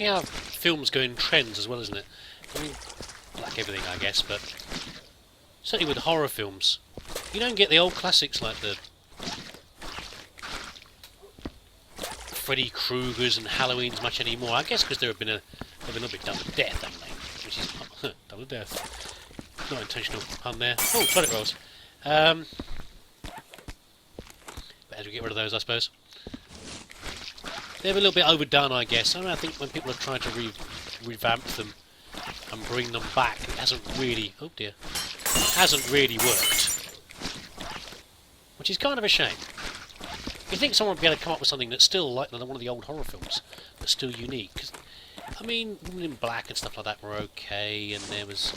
interesting how films go in trends as well, isn't it? I mean, like everything, I guess, but certainly with horror films, you don't get the old classics like the Freddy Kruegers and Halloweens much anymore. I guess because they've been a little bit done to death, haven't they? Which is done to death. Not intentional pun there. Oh, toilet rolls. Better to get rid of those, I suppose. They're a little bit overdone, I guess. I think when people are trying to revamp them and bring them back, it hasn't really... Oh dear. Hasn't really worked. Which is kind of a shame. You think someone would be able to come up with something that's still like one of the old horror films, but still unique. 'Cause, I mean, Women in Black and stuff like that were okay, and there was,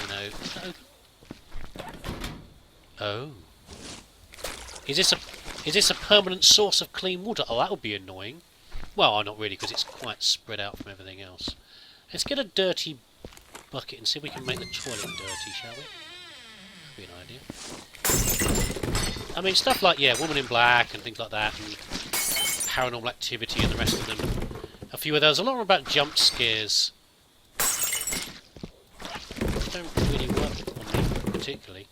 you know... Oh. Is this a permanent source of clean water? Oh, that would be annoying. Well, not really, because it's quite spread out from everything else. Let's get a dirty bucket and see if we can make the toilet dirty, shall we? That'd be an idea. I mean, stuff like, yeah, Woman in Black and things like that, and Paranormal Activity and the rest of them. A few of those. A lot about jump scares. Which don't really work on me particularly.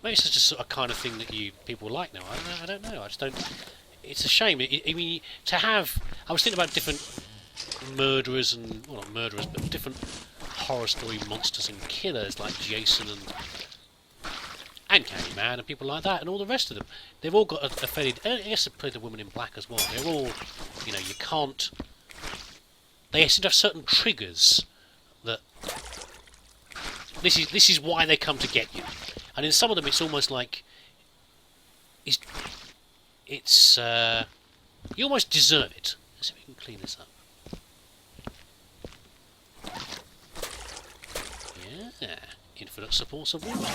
Maybe it's just a kind of thing that people like now. I don't know. I just don't. It's a shame. I mean, to have. I was thinking about different murderers and well, not murderers, but different horror story monsters and killers like Jason and Candyman and people like that, and all the rest of them. They've all got a fairly. I guess they play the Woman in Black as well. They're all, you know, you can't. They seem to have certain triggers that. This is why they come to get you. And in some of them, it's almost like it's you almost deserve it. Let's see if we can clean this up. Yeah, infinite supports of water.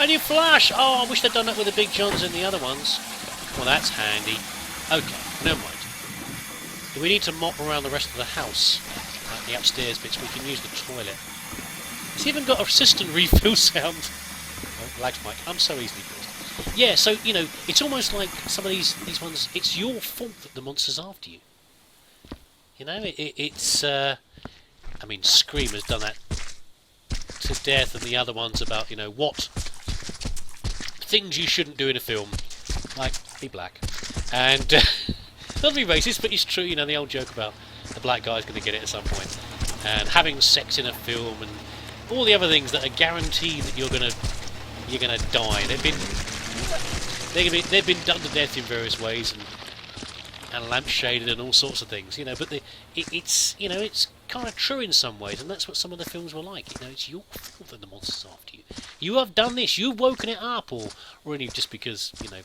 And you flash. Oh, I wish they'd done that with the big johns in the other ones. Well, that's handy. Okay, never mind. Do we need to mop around the rest of the house, like the upstairs bits? We can use the toilet. It's even got a cistern refill sound. Oh, lags mic. I'm so easily caused. Yeah, so, you know, it's almost like some of these ones, it's your fault that the monster's after you. You know, it's... I mean, Scream has done that to death, and the other ones about, you know, what things you shouldn't do in a film. Like, be black. And, not to be racist, but it's true, you know, the old joke about the black guy's going to get it at some point. And having sex in a film, and all the other things that are guaranteed that you're gonna die. They've been done to death in various ways and lampshaded and all sorts of things, you know. But it's you know, it's kind of true in some ways, and that's what some of the films were like. You know, it's your fault that the monster's after you. You have done this. You've woken it up, or only just because, you know,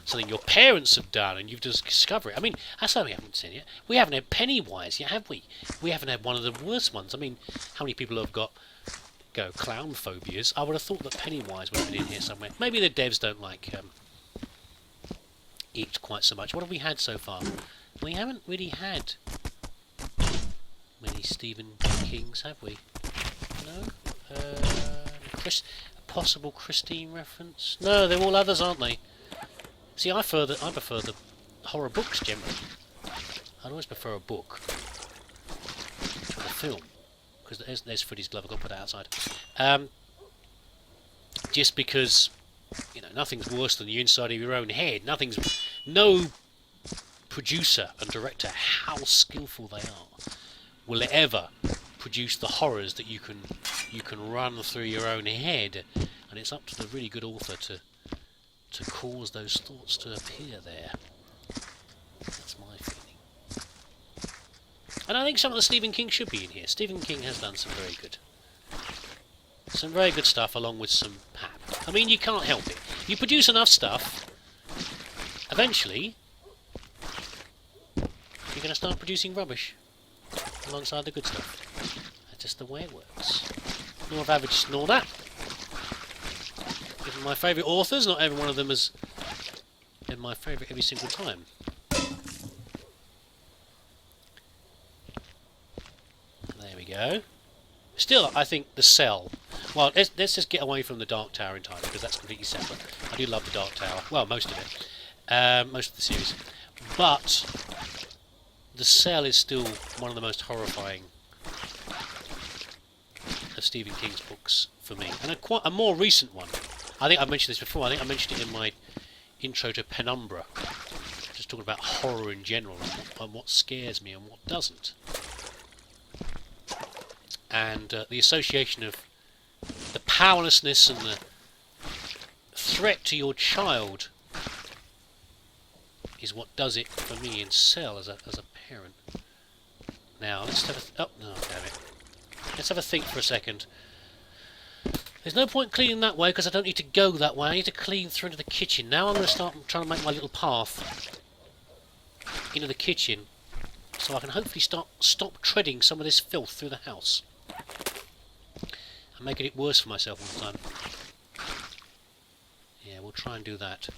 something your parents have done and you've just discovered it. I mean, that's why we haven't seen it. We haven't had Pennywise yet, have we? We haven't had one of the worst ones. I mean, how many people have got clown phobias? I would have thought that Pennywise would have been in here somewhere. Maybe the devs don't like it quite so much. What have we had so far? We haven't really had many Stephen Kings, have we? No? A possible Christine reference? No, they're all others, aren't they? See, I prefer the horror books generally. I'd always prefer a book to the film. Because there's Freddy's glove, I've got to put it outside. Just because, you know, nothing's worse than the inside of your own head. No producer and director, how skillful they are, will ever produce the horrors that you can run through your own head. And it's up to the really good author to cause those thoughts to appear there. That's my feeling. And I think some of the Stephen King should be in here. Stephen King has done some very good stuff along with some pap. I mean, you can't help it. You produce enough stuff, eventually you're going to start producing rubbish alongside the good stuff. That's just the way it works. Law of averages and all that. Even my favourite authors, not every one of them has been my favourite every single time. There we go. Still, I think the Cell. Well, let's just get away from the Dark Tower entirely, because that's completely separate. I do love the Dark Tower. Well, most of it. Most of the series. But The Cell is still one of the most horrifying of Stephen King's books for me. And a more recent one. I think I've mentioned this before. I think I mentioned it in my intro to Penumbra. Just talking about horror in general and what scares me and what doesn't. And the association of the powerlessness and the threat to your child is what does it for me in Cell as a parent. Now let's have a no, damn it. Let's have a think for a second. There's no point cleaning that way because I don't need to go that way. I need to clean through into the kitchen. Now I'm going to start trying to make my little path into the kitchen so I can hopefully stop treading some of this filth through the house. I'm making it worse for myself all the time. Yeah, we'll try and do that.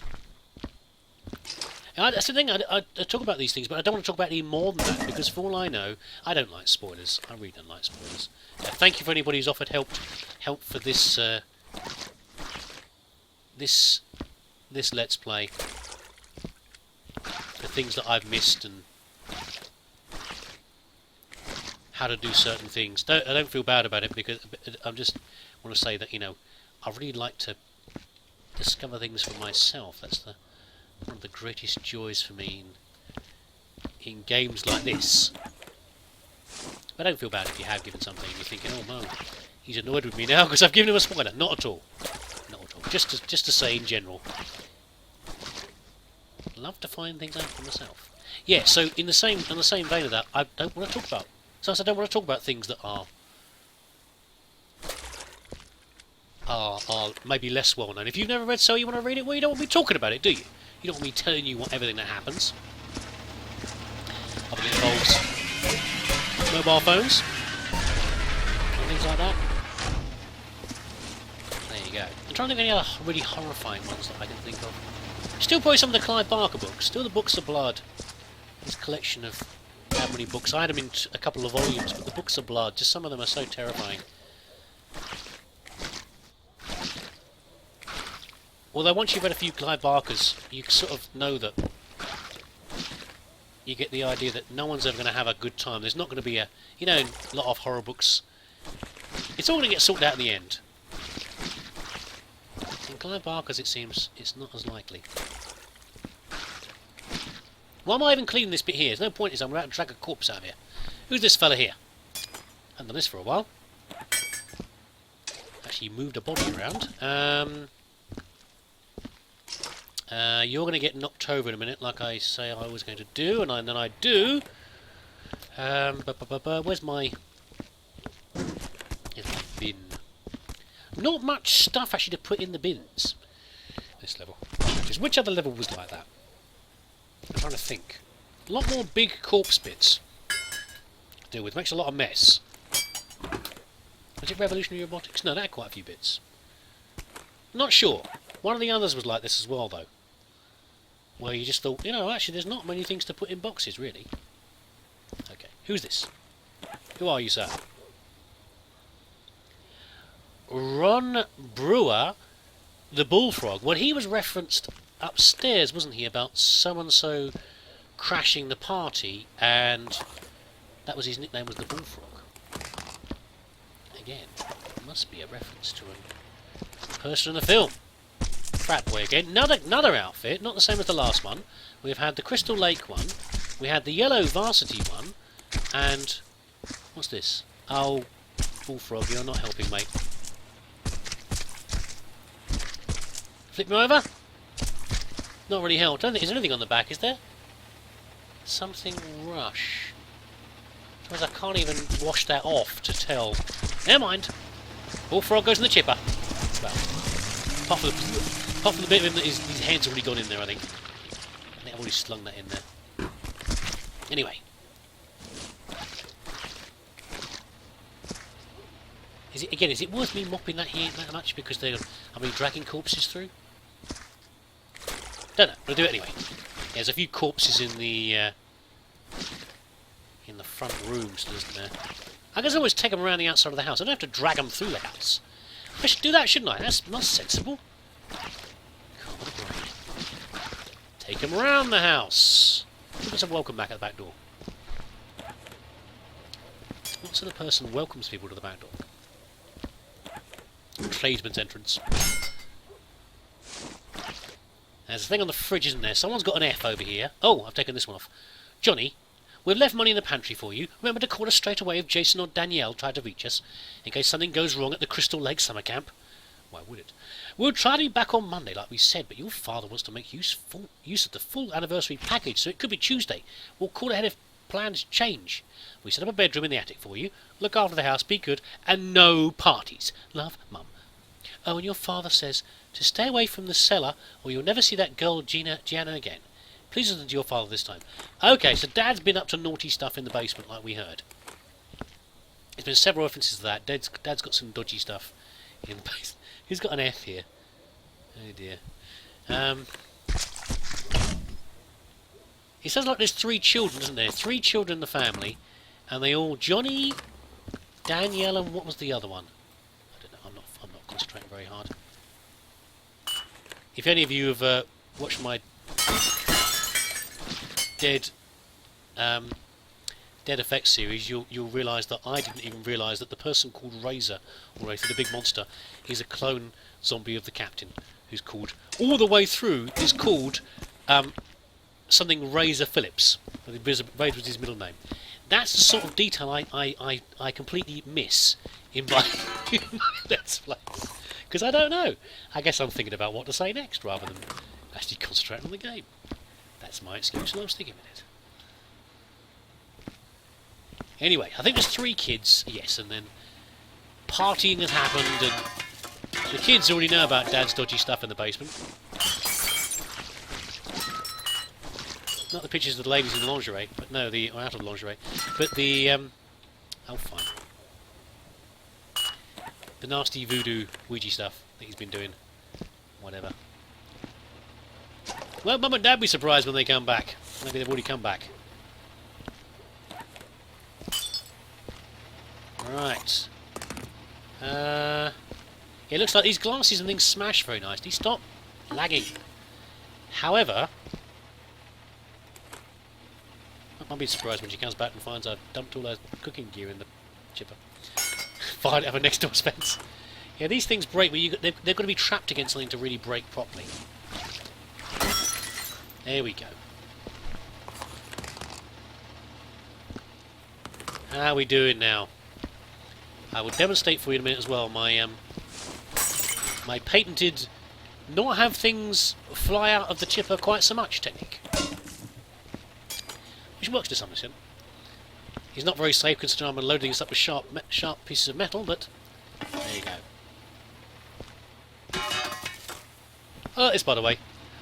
That's the thing, I talk about these things, but I don't want to talk about any more than that, because for all I know, I don't like spoilers. I really don't like spoilers. Thank you for anybody who's offered help for this this Let's Play. The things that I've missed and how to do certain things. I don't feel bad about it, because I just want to say that, you know, I really like to discover things for myself. That's one of the greatest joys for me in games like this. But don't feel bad if you have given something and you're thinking, oh no, he's annoyed with me now because I've given him a spoiler. Not at all. Not at all. Just to say in general. Love to find things out for myself. Yeah, so in the same vein of that, I don't want to talk about. So I don't want to talk about things that are maybe less well known. If you've never read So You Want to Read It, well, you don't want me talking about it, do you? You don't want me telling you everything that happens. I think it involves mobile phones and things like that. There you go. I'm trying to think of any other really horrifying ones that I can think of. Still probably some of the Clive Barker books. Still the Books of Blood. This collection of how many books. I had them in a couple of volumes, but the Books of Blood, just some of them are so terrifying. Although once you've read a few Clive Barkers, you sort of know that you get the idea that no one's ever going to have a good time. There's not going to be a, you know, a lot of horror books. It's all going to get sorted out in the end. In Clive Barkers, it seems it's not as likely. Why am I even cleaning this bit here? There's no point, I'm about to drag a corpse out of here. Who's this fella here? I haven't done this for a while. Actually moved a body around. You're going to get knocked over in a minute, like I say I was going to do, and then I do. Where's my bin? Not much stuff actually to put in the bins. This level. Which other level was like that? I'm trying to think. A lot more big corpse bits to deal with. Makes a lot of mess. Was it Revolutionary Robotics? No, that had quite a few bits. Not sure. One of the others was like this as well, though. Where you just thought, you know, actually there's not many things to put in boxes, really. Okay, who's this? Who are you, sir? Ron Brewer, the Bullfrog. Well, he was referenced upstairs, wasn't he, about so-and-so crashing the party, and that was his nickname, was the Bullfrog. Again, must be a reference to a person in the film. Frat Boy again. Another outfit, not the same as the last one. We've had the Crystal Lake one, we had the yellow varsity one, and what's this? Oh, Bullfrog, you're not helping, mate. Flip me over? Not really helped. I don't think there's anything on the back, is there? Something Rush. Because I can't even wash that off to tell. Never mind. Bullfrog goes in the chipper. Well, apart from the bit of him that his head's already gone in there, I think. I've already slung that in there. Anyway. Is it worth me mopping that here that much because I'll be dragging corpses through? Don't know, but I'll do it anyway. Yeah, there's a few corpses in the front rooms, isn't there? I guess I always take them around the outside of the house. I don't have to drag them through the house. I should do that, shouldn't I? That's not sensible. God, what a brain. Take them round the house. Give us a welcome back at the back door. What sort of person welcomes people to the back door? Tradesman's entrance. There's a thing on the fridge, isn't there? Someone's got an F over here. Oh, I've taken this one off. Johnny, we've left money in the pantry for you. Remember to call us straight away if Jason or Danielle try to reach us, in case something goes wrong at the Crystal Lake summer camp. Why would it? We'll try to be back on Monday, like we said, but your father wants to make use of the full anniversary package, so it could be Tuesday. We'll call ahead if plans change. We set up a bedroom in the attic for you. Look after the house, be good, and no parties. Love, Mum. Oh, and your father says to stay away from the cellar, or you'll never see that girl Gianna again. Please listen to your father this time. Okay, so Dad's been up to naughty stuff in the basement, like we heard. There's been several references to that. Dad's got some dodgy stuff in the basement. Who's got an F here? Oh dear. It sounds like there's 3 children, isn't there? 3 children in the family, and they all Johnny, Danielle, and what was the other one? I don't know. I'm not concentrating very hard. If any of you have watched my Dead Effects series, you'll realise that I didn't even realise that the person called Razor, or Razor, the big monster, is a clone zombie of the captain, who's called all the way through is called something Razor Phillips. Razor was his middle name. That's the sort of detail I completely miss in my Let's Plays. Because I don't know. I guess I'm thinking about what to say next rather than actually concentrating on the game. That's my excuse, and I'm sticking with it. Anyway, I think there's 3 kids, yes, and then partying has happened, and the kids already know about Dad's dodgy stuff in the basement. Not the pictures of the ladies in the lingerie, but no, or out of the lingerie, but the, oh fine. The nasty voodoo Ouija stuff that he's been doing. Whatever. Well, Mum and Dad be surprised when they come back. Maybe they've already come back. Right. It looks like these glasses and things smash very nicely. Stop lagging. However, I'll be surprised when she comes back and finds I've dumped all her cooking gear in the chipper. Find it over next door fence. Yeah, these things break, but they've got to be trapped against something to really break properly. There we go. How are we doing now? I will demonstrate for you in a minute as well my my patented not have things fly out of the chipper quite so much technique. Which works to some extent. He's not very safe considering I'm loading this up with sharp pieces of metal, but there you go. Oh, this, by the way,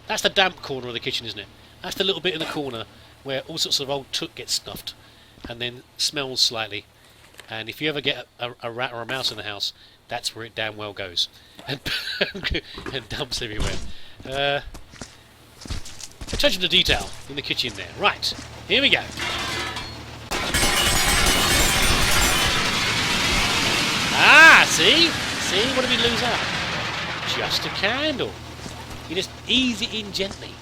that's the damp corner of the kitchen, isn't it? That's the little bit in the corner where all sorts of old took gets stuffed and then smells slightly. And if you ever get a rat or a mouse in the house, that's where it damn well goes. And, and dumps everywhere. Attention to detail in the kitchen there. Right, here we go. Ah, see? See? What did we lose out? Just a candle. You just ease it in gently.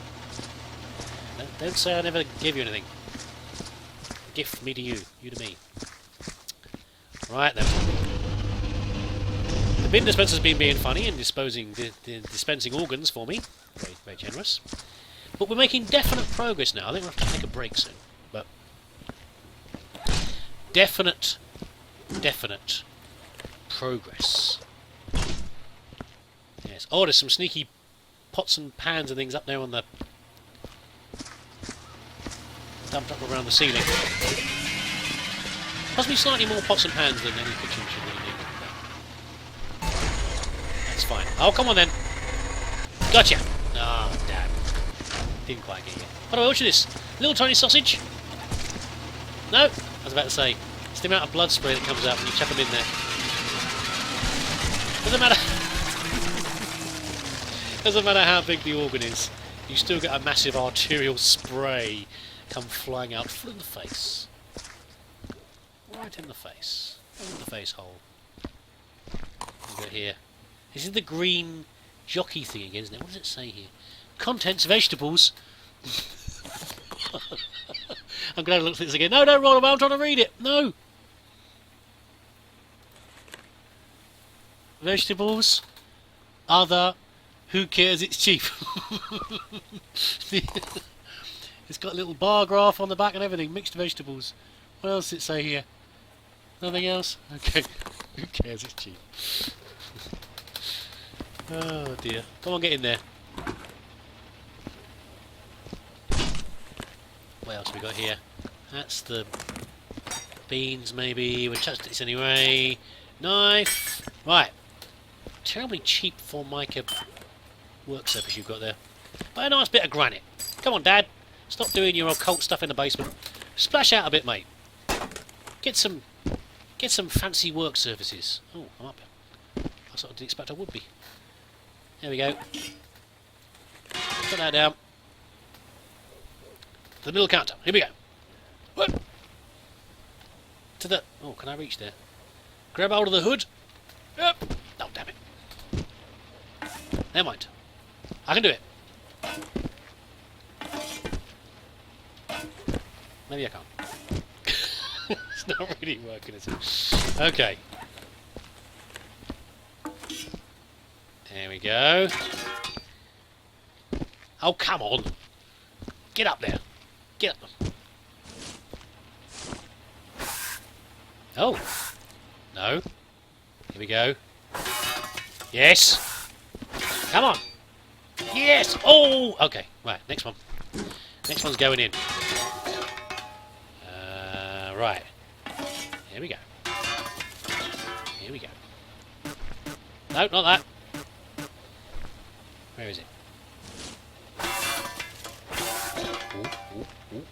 Don't say I never gave you anything. Gift me to you, you to me. Right then. The bin dispenser's been being funny and dispensing organs for me. Very, very generous. But we're making definite progress now. I think we'll have to take a break soon. But definite progress. Yes. Oh, there's some sneaky pots and pans and things up there on the dumped up around the ceiling. Possibly slightly more pots and pans than any kitchen should really need. That's fine. Oh, come on then. Gotcha. Ah, oh, damn. Didn't quite get you. By the way, watch this. Little tiny sausage. No, I was about to say. It's the amount of blood spray that comes out when you chuck them in there. Doesn't matter. Doesn't matter how big the organ is. You still get a massive arterial spray come flying out full in the face. Right in the face. Right in the face hole. We've got here. This is the green jockey thing again, isn't it? What does it say here? Contents, vegetables. I'm glad I looked at this again. No, don't roll about. I'm trying to read it. No. Vegetables. Other. Who cares? It's cheap. It's got a little bar graph on the back and everything. Mixed vegetables. What else does it say here? Nothing else? Okay. Who cares? It's cheap. Oh dear. Come on, get in there. What else have we got here? That's the beans, maybe. We'll touch this anyway. Knife. Right. Terribly cheap Formica work surface you've got there. But a nice bit of granite. Come on, Dad. Stop doing your occult stuff in the basement. Splash out a bit, mate. Get some fancy work surfaces. Oh, I'm up. I sort of didn't expect I would be. There we go. Put that down. To the middle counter. Here we go. What? To the... Oh, can I reach there? Grab hold of the hood. Yep. Oh, damn it. Never mind. I can do it. Maybe I can't. It's not really working, is it? Okay. There we go. Oh, come on. Get up there. Get up. Oh. No. Here we go. Yes. Come on. Yes. Oh. Okay. Right. Next one. Next one's going in. Right. Here we go. Here we go. No, not that. Where is it? Ooh, ooh, ooh.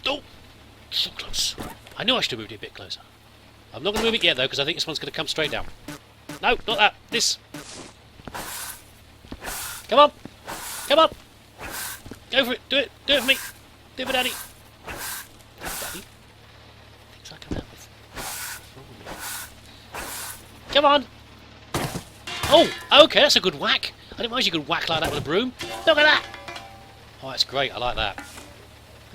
Oh! So close. I knew I should have moved it a bit closer. I'm not going to move it yet, though, because I think this one's going to come straight down. No, not that. This. Come on. Come on. Go for it. Do it. Do it for me. Do it for Daddy. Daddy? Things I come out with. Come on. Oh, okay, that's a good whack. I didn't realize you could whack like that with a broom. Look at that. Oh, that's great. I like that.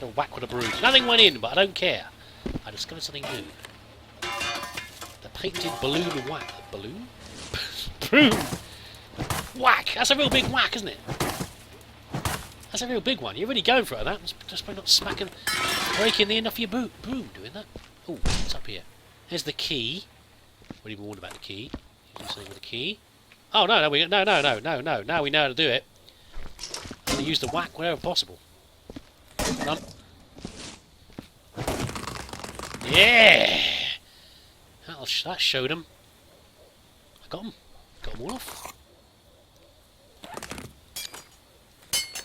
A whack with a broom. Nothing went in, but I don't care. I discovered something new. The painted balloon whack. Balloon? Broom! Whack! That's a real big whack, isn't it? That's a real big one. You're really going for it, that. Just by not smacking, breaking the end off your broom doing that. Oh, what's up here? Here's the key. What do you warned about the key? You do something with the key. Oh, no, no, no. Now we know how to do it. I'm going to use the whack wherever possible. Done. Yeah! That showed them. I got them. Got them all off.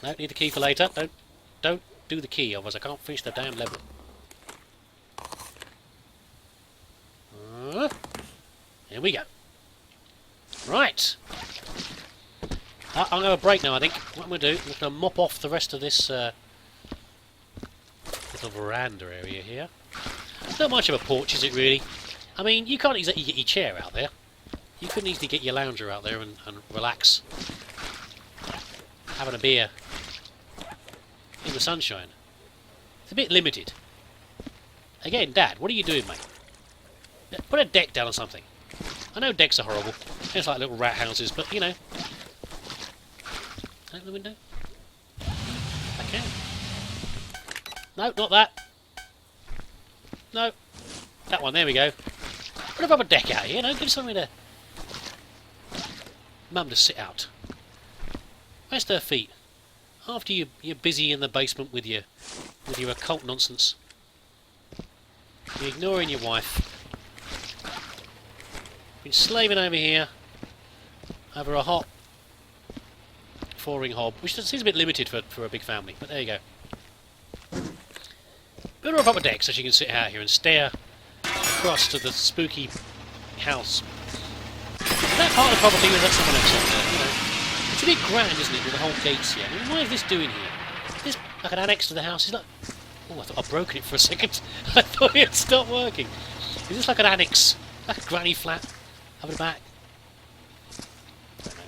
No, need the key for later. Don't do the key, otherwise I can't finish the damn level. Here we go. Right. I'm going to have a break now, I think. What I'm going to do, I'm going to mop off the rest of this little veranda area here. It's not much of a porch, is it really? I mean, you can't exactly get your chair out there. You couldn't easily get your lounger out there and relax. Having a beer in the sunshine. It's a bit limited. Again, Dad, what are you doing, mate? Put a deck down or something. I know decks are horrible. It's like little rat houses, but, you know. Open the window? I can. No, not that. No. That one, there we go. Put a rubber deck out here, give something to Mum to sit out. Rest her feet. After you're busy in the basement with your occult nonsense. You're ignoring your wife. Been slaving over here over a hot 4-ring hob, which seems a bit limited for a big family, but there you go. Build her a proper deck so she can sit out here and stare across to the spooky house. That part of the property was that someone else up there, you know. It's a bit grand, isn't it, with the whole gates here? I mean, what is this doing here? Is this like an annex to the house? Is that... Oh, I thought I'd broken it for a second. I thought it had stopped working. Is this like an annex? Like a granny flat? Up the back? I don't know.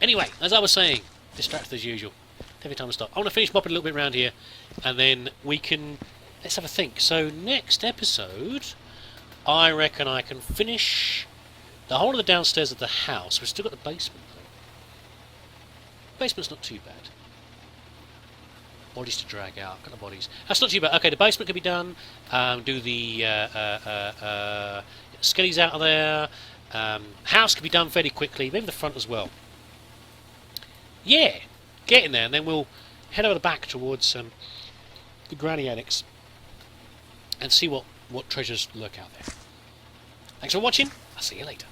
Anyway, as I was saying, Distracted as usual. Every time I stop. I want to finish mopping a little bit around here, and then we can... Let's have a think. So, next episode, I reckon I can finish the whole of the downstairs of the house. We've still got the basement, though. Basement's not too bad. Bodies to drag out. Got the bodies. That's not too bad. Okay, the basement can be done. Do the skellies out of there. House can be done fairly quickly. Maybe the front as well. Yeah, get in there, and then we'll head over the back towards the granny annex and see what treasures lurk out there. Thanks for watching. I'll see you later.